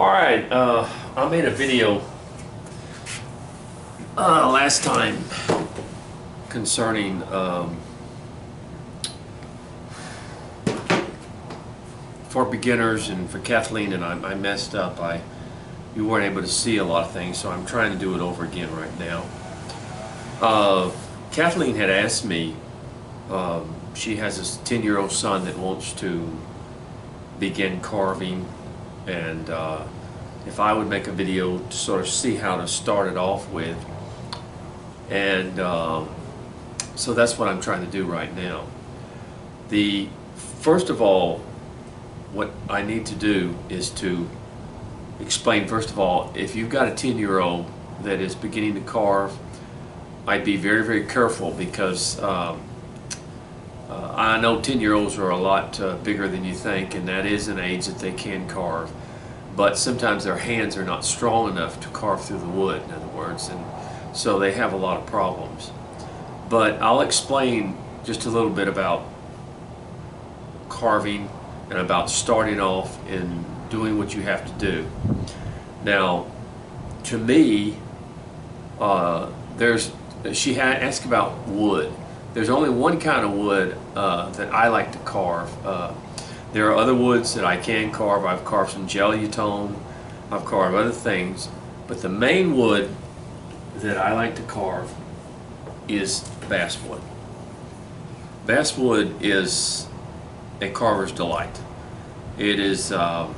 Alright, I made a video last time concerning for beginners and for Kathleen, and I messed up. You weren't able to see a lot of things, so I'm trying to do it over again right now. Kathleen had asked me, she has a 10-year-old son that wants to begin carving, and if I would make a video to sort of see how to start it off with. And so that's what I'm trying to do right now. First of all, what I need to do is to explain, first of all, if you've got a 10-year-old that is beginning to carve, I'd be very, very careful, because I know 10-year-olds are a lot bigger than you think, and that is an age that they can carve. But sometimes their hands are not strong enough to carve through the wood, in other words, and so they have a lot of problems. But I'll explain just a little bit about carving and about starting off and doing what you have to do. Now, to me, she had asked about wood. There's only one kind of wood that I like to carve. There are other woods that I can carve. I've carved some gelutone, I've carved other things, but the main wood that I like to carve is basswood. Basswood is a carver's delight. It is, a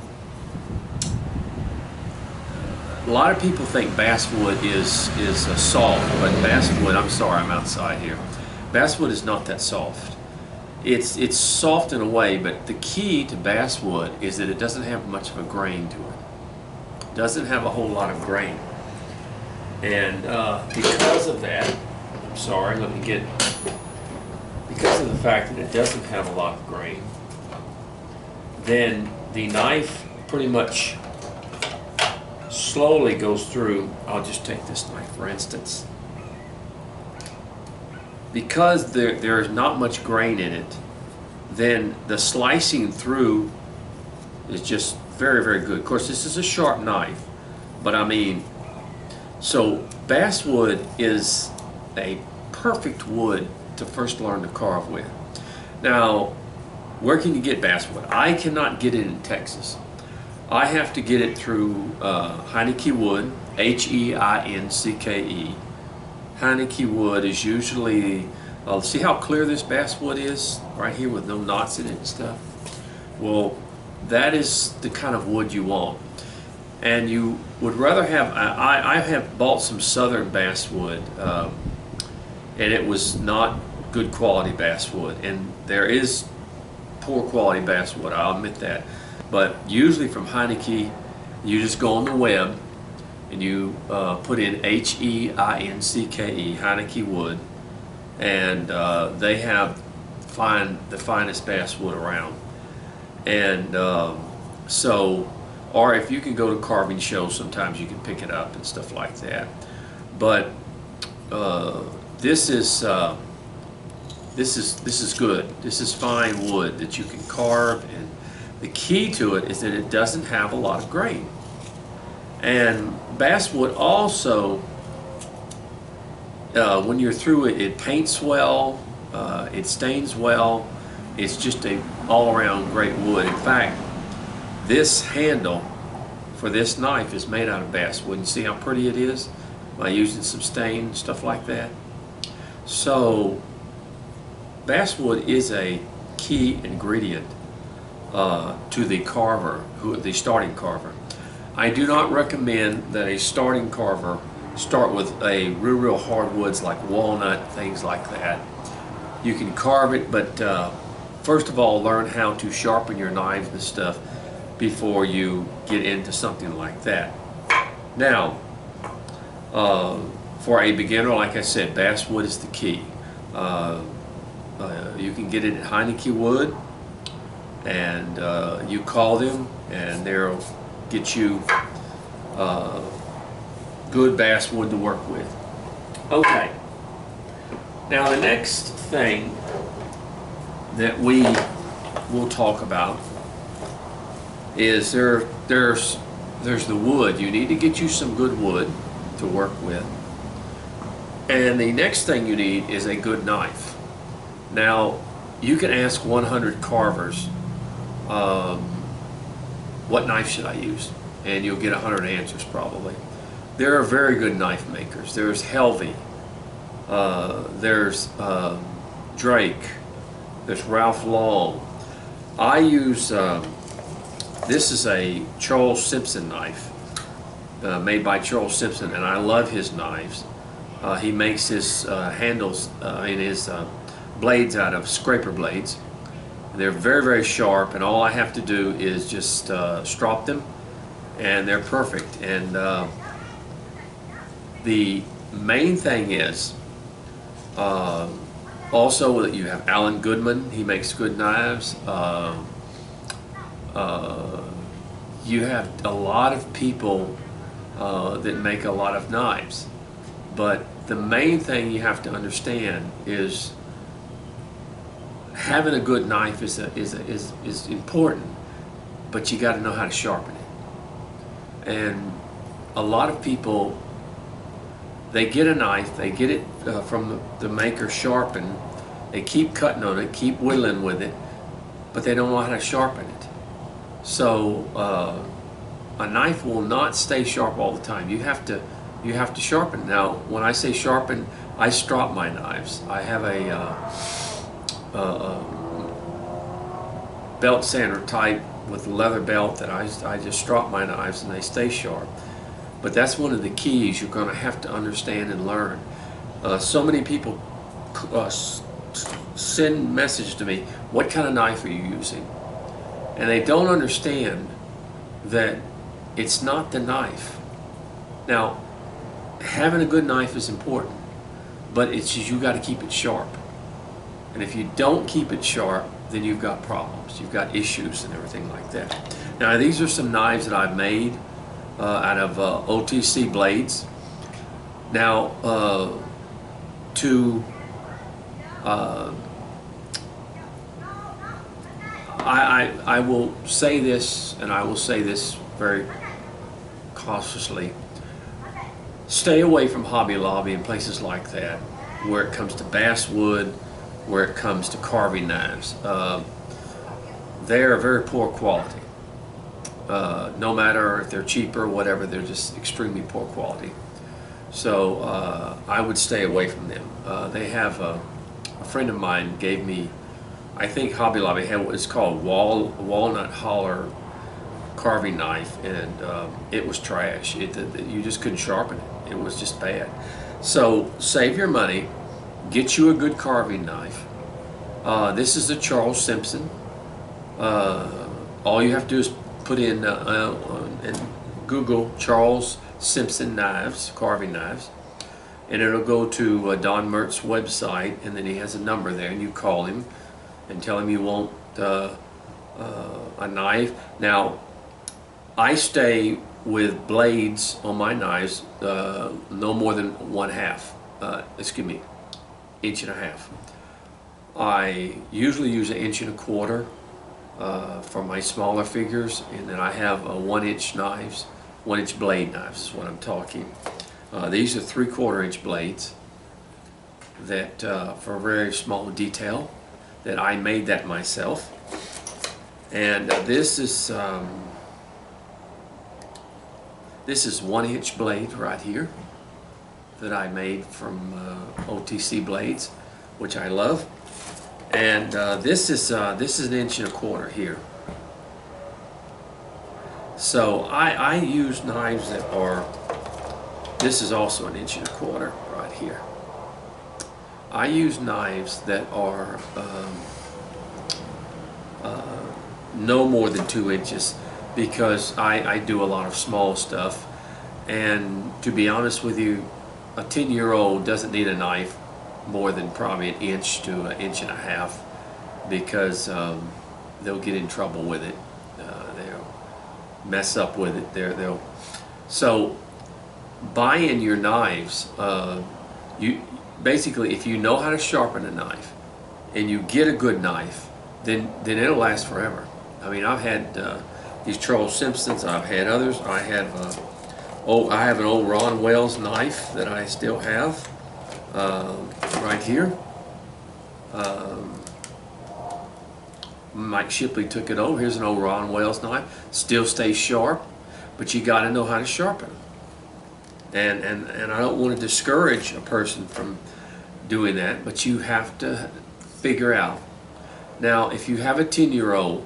lot of people think basswood is soft, but basswood, I'm sorry, I'm outside here. Basswood is not that soft. It's soft in a way, but the key to basswood is that it doesn't have much of a grain to it. It doesn't have a whole lot of grain. And because of that, I'm sorry, because of the fact that it doesn't have a lot of grain, then the knife pretty much slowly goes through. I'll just take this knife for instance. Because there is not much grain in it, then the slicing through is just very, very good. Of course, this is a sharp knife, but I mean, so basswood is a perfect wood to first learn to carve with. Now, where can you get basswood? I cannot get it in Texas. I have to get it through Heineke wood, H-E-I-N-C-K-E. Heineke wood is usually, see how clear this basswood is right here with no knots in it and stuff? Well, that is the kind of wood you want. And you would rather have, I have bought some southern basswood, and it was not good quality basswood. And there is poor quality basswood, I'll admit that. But usually from Heineke, you just go on the web and you put in H-E-I-N-C-K-E, Heineke wood, and they have the finest basswood around. And or if you can go to carving shows, sometimes you can pick it up and stuff like that. But this is good. This is fine wood that you can carve, and the key to it is that it doesn't have a lot of grain. And basswood also, when you're through it, it paints well, it stains well. It's just a all-around great wood. In fact, this handle for this knife is made out of basswood. You see how pretty it is by using some stain and stuff like that. So basswood is a key ingredient to the carver, the starting carver. I do not recommend that a starting carver start with a real hardwoods like walnut, things like that. You can carve it, but first of all, learn how to sharpen your knives and stuff before you get into something like that. Now, for a beginner, like I said, basswood is the key. You can get it at Heineke wood, and you call them and they'll get you good basswood to work with. Okay, now the next thing that we will talk about is there's there's the wood. You need to get you some good wood to work with. And the next thing you need is a good knife. Now, you can ask 100 carvers, what knife should I use? And you'll get 100 answers probably. There are very good knife makers. There's Helvey, there's Drake, there's Ralph Long. I use, this is a Charles Simpson knife, made by Charles Simpson, and I love his knives. He makes his handles, his blades out of scraper blades. They're very, very sharp, and all I have to do is just strop them, and they're perfect. And the main thing is also that you have Alan Goodman. He makes good knives. You have a lot of people that make a lot of knives, but the main thing you have to understand is having a good knife is important, but you got to know how to sharpen it. And a lot of people, they get a knife, they get it from the maker sharpened, they keep cutting on it, keep whittling with it, but they don't know how to sharpen it. So a knife will not stay sharp all the time. You have to sharpen. Now, when I say sharpen, I strop my knives. I have a belt sander type with a leather belt that I just strop my knives and they stay sharp. But that's one of the keys you're going to have to understand and learn. So many people send message to me, what kind of knife are you using? And they don't understand that it's not the knife. Now, having a good knife is important, but it's just you got to keep it sharp. And if you don't keep it sharp, then you've got problems. You've got issues and everything like that. Now, these are some knives that I've made out of OTC blades. Now, I will say this, and I will say this very cautiously. Stay away from Hobby Lobby and places like that, where it comes to basswood, where it comes to carving knives. They are very poor quality. No matter if they're cheaper or whatever, they're just extremely poor quality. So I would stay away from them. They have a friend of mine gave me, I think Hobby Lobby had what is called walnut holler carving knife, and it was trash. You just couldn't sharpen it. It was just bad. So save your money, get you a good carving knife. This is the Charles Simpson. All you have to do is put in Google Charles Simpson knives, carving knives, and it'll go to Don Mertz's website, and then he has a number there, and you call him and tell him you want a knife. Now, I stay with blades on my knives no more than 1/2, inch and a half. I usually use 1 1/4 inch for my smaller figures, and then I have 1-inch knives, 1-inch blade knives is what I'm talking. These are 3/4 inch blades that for a very small detail, that I made that myself. And this is 1-inch blade right here that I made from OTC blades, which I love. And this is 1 1/4 inch here. So I use knives that are, this is also 1 1/4 inch right here. I use knives that are no more than 2 inches, because I do a lot of small stuff, and to be honest with you, a 10-year-old doesn't need a knife more than probably 1 inch to 1.5 inches, because they'll get in trouble with it. They'll mess up with it. So buying your knives, you basically, if you know how to sharpen a knife and you get a good knife, then it'll last forever. I mean, I've had these Charles Simpsons. I've had others. I have I have an old Ron Wells knife that I still have right here. Mike Shipley took it over. Here's an old Ron Wells knife. Still stays sharp, but you got to know how to sharpen them. And I don't want to discourage a person from doing that, but you have to figure out. Now, if you have a 10-year-old,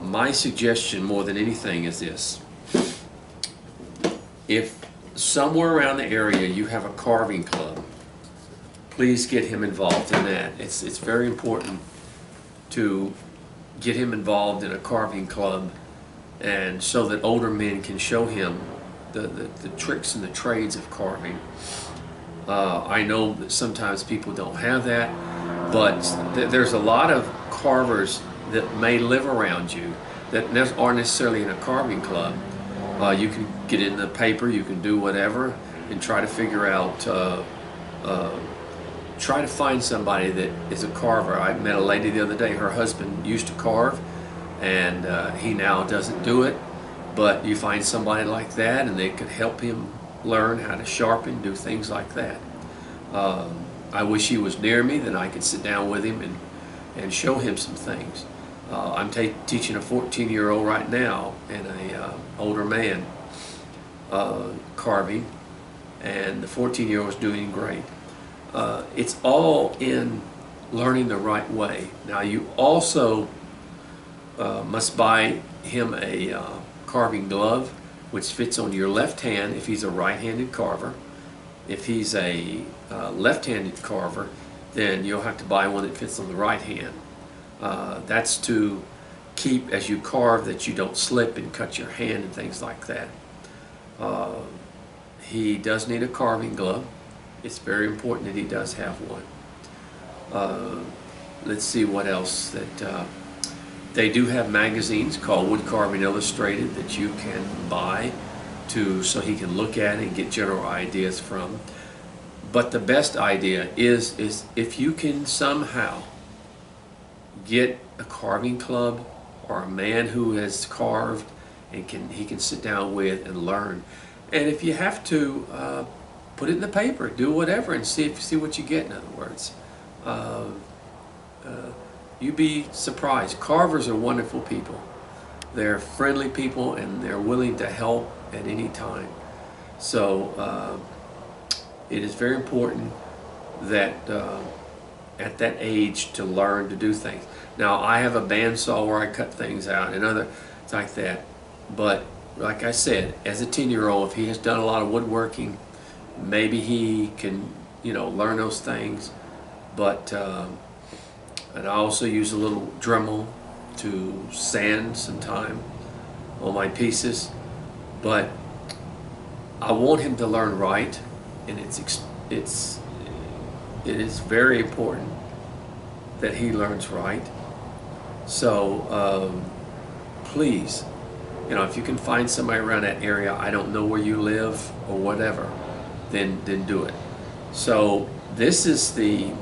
my suggestion more than anything is this. If somewhere around the area you have a carving club, please get him involved in that. It's very important to get him involved in a carving club, and so that older men can show him the tricks and the trades of carving. I know that sometimes people don't have that, but there's a lot of carvers that may live around you that aren't necessarily in a carving club. You can get in the paper, you can do whatever, and try to figure out, try to find somebody that is a carver. I met a lady the other day, her husband used to carve, and he now doesn't do it, but you find somebody like that and they could help him learn how to sharpen, do things like that. I wish he was near me, then I could sit down with him and show him some things. I'm teaching a 14-year-old right now and a older man carving, and the 14-year-old is doing great. It's all in learning the right way. Now you also must buy him a carving glove which fits on your left hand if he's a right-handed carver. If he's a left-handed carver, then you'll have to buy one that fits on the right hand. That's to keep, as you carve, that you don't slip and cut your hand and things like that. He does need a carving glove. It's very important that he does have one. Let's see what else. That they do have magazines called Wood Carving Illustrated that you can buy so he can look at it and get general ideas from. But the best idea is if you can somehow get a carving club or a man who has carved and he can sit down with and learn. And if you have to, put it in the paper, do whatever, and see what you get. In other words, you'd be surprised. Carvers are wonderful people. They're friendly people, and they're willing to help at any time. So it is very important that at that age to learn to do things. Now, I have a bandsaw where I cut things out and other things like that. But like I said, as a 10-year-old, if he has done a lot of woodworking, maybe he can, learn those things. But and I also use a little Dremel to sand sometime on my pieces. But I want him to learn right, and it is very important that he learns right. So please, if you can find somebody around that area, I don't know where you live or whatever, then do it. So this is the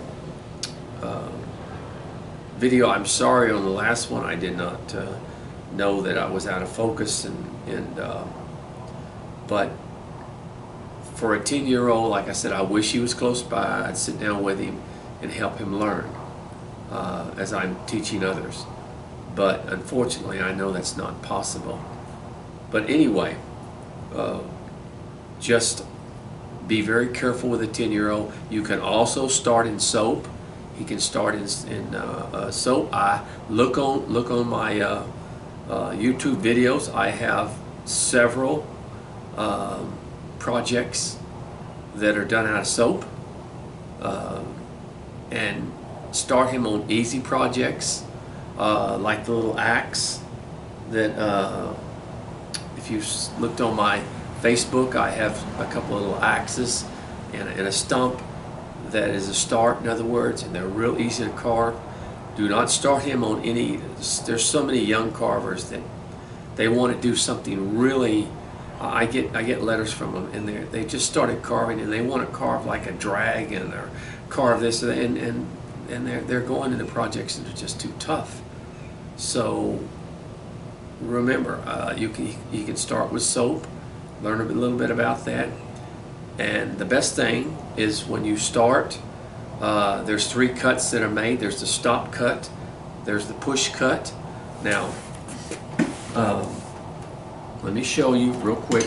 video. I'm sorry on the last one I did not know that I was out of focus, but for a 10-year-old, like I said, I wish he was close by. I'd sit down with him and help him learn as I'm teaching others. But unfortunately, I know that's not possible. But anyway, just be very careful with a 10-year-old. You can also start in soap. He can start in soap. I look on my YouTube videos. I have several projects that are done out of soap, and start him on easy projects like the little axe that if you've looked on my Facebook, I have a couple of little axes and a stump that is a start, in other words, and they're real easy to carve. Do not start him on any. There's so many young carvers that they want to do something really. I get letters from them, and they just started carving, and they want to carve like a dragon or carve this, and they're going into projects that are just too tough. So remember, you can start with soap, learn a little bit about that, and the best thing is when you start, there's 3 cuts that are made. There's the stop cut, there's the push cut. Now, let me show you real quick.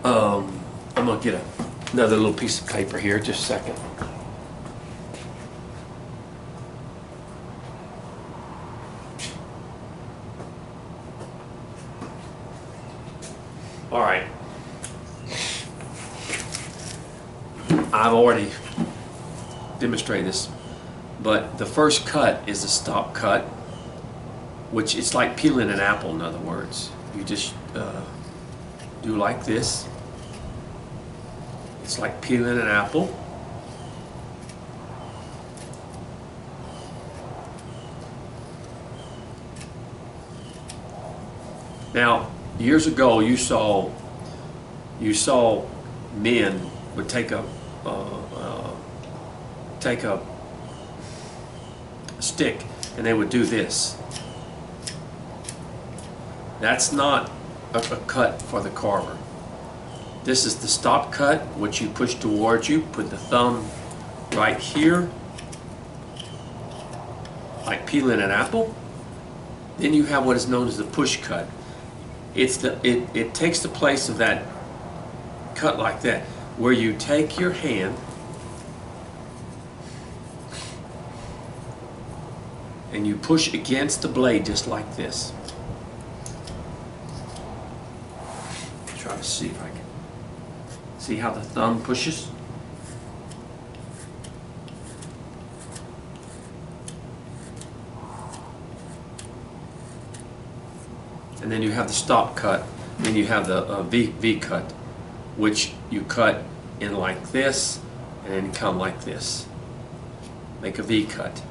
I'm gonna get another little piece of paper here, just a second. All right. I've already demonstrated this, but the first cut is the stop cut, which it's like peeling an apple, in other words. You just do like this. It's like peeling an apple. Now, years ago, you saw men would take a stick and they would do this. That's not a cut for the carver. This is the stop cut, which you push towards you. Put the thumb right here, like peeling an apple. Then you have what is known as the push cut. It takes the place of that cut like that, where you take your hand and you push against the blade just like this. Try to see if I can see how the thumb pushes. And then you have the stop cut, then you have the V cut, which you cut in like this and then come like this. Make a V cut.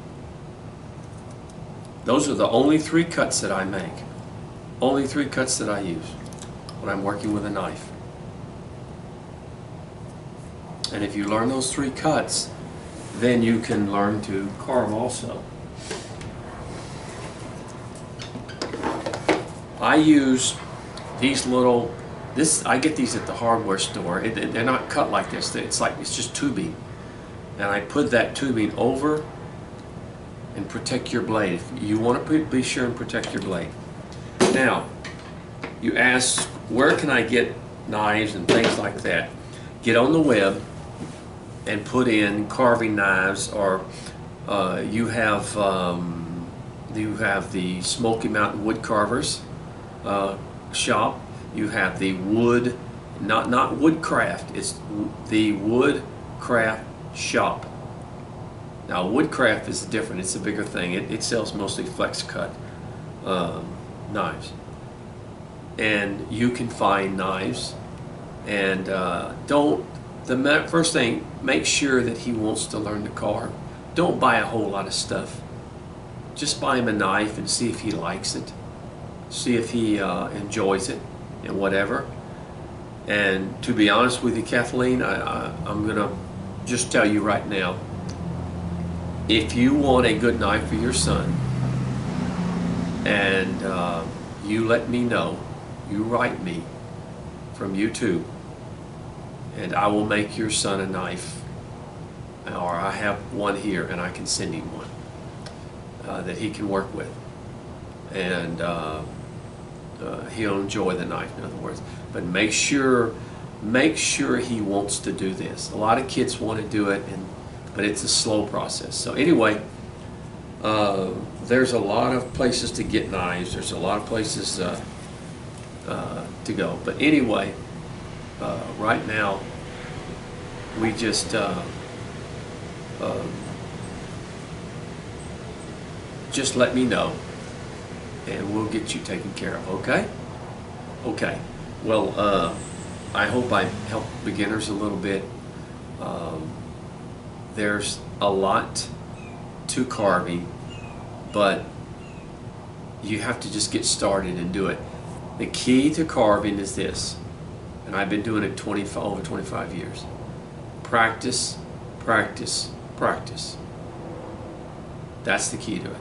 Those are the only 3 cuts that I make. Only 3 cuts that I use when I'm working with a knife. And if you learn those 3 cuts, then you can learn to carve also. I use these little, I get these at the hardware store. They're not cut like this. It's just tubing. And I put that tubing over and protect your blade. You want to be sure and protect your blade. Now, you ask, where can I get knives and things like that? Get on the web and put in carving knives, or you have the Smoky Mountain Wood Carvers shop. You have the wood, not Woodcraft, it's the Woodcraft shop. Now Woodcraft is different, it's a bigger thing. It sells mostly flex cut knives. And you can find knives, and first thing, make sure that he wants to learn to carve. Don't buy a whole lot of stuff. Just buy him a knife and see if he likes it. See if he enjoys it and whatever. And to be honest with you, Kathleen, I'm gonna just tell you right now, if you want a good knife for your son, and you let me know, you write me from YouTube, and I will make your son a knife, or I have one here and I can send him one that he can work with, and he'll enjoy the knife, in other words. But make sure he wants to do this. A lot of kids want to do it, but it's a slow process. So anyway, there's a lot of places to get knives. There's a lot of places to go. But anyway, right now we just let me know, and we'll get you taken care of. Okay? Okay. Well, I hope I helped beginners a little bit. There's a lot to carving, but you have to just get started and do it. The key to carving is this, and I've been doing it over 25 years. practice, practice, practice. That's the key to it.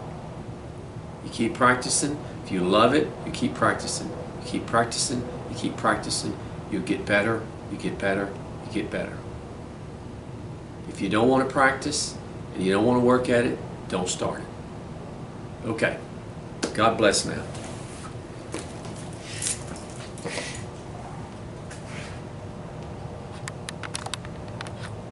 You keep practicing. If you love it, you keep practicing. You keep practicing, you keep practicing. You get better, you get better, you get better. If you don't want to practice and you don't want to work at it, don't start it. Okay. God bless now.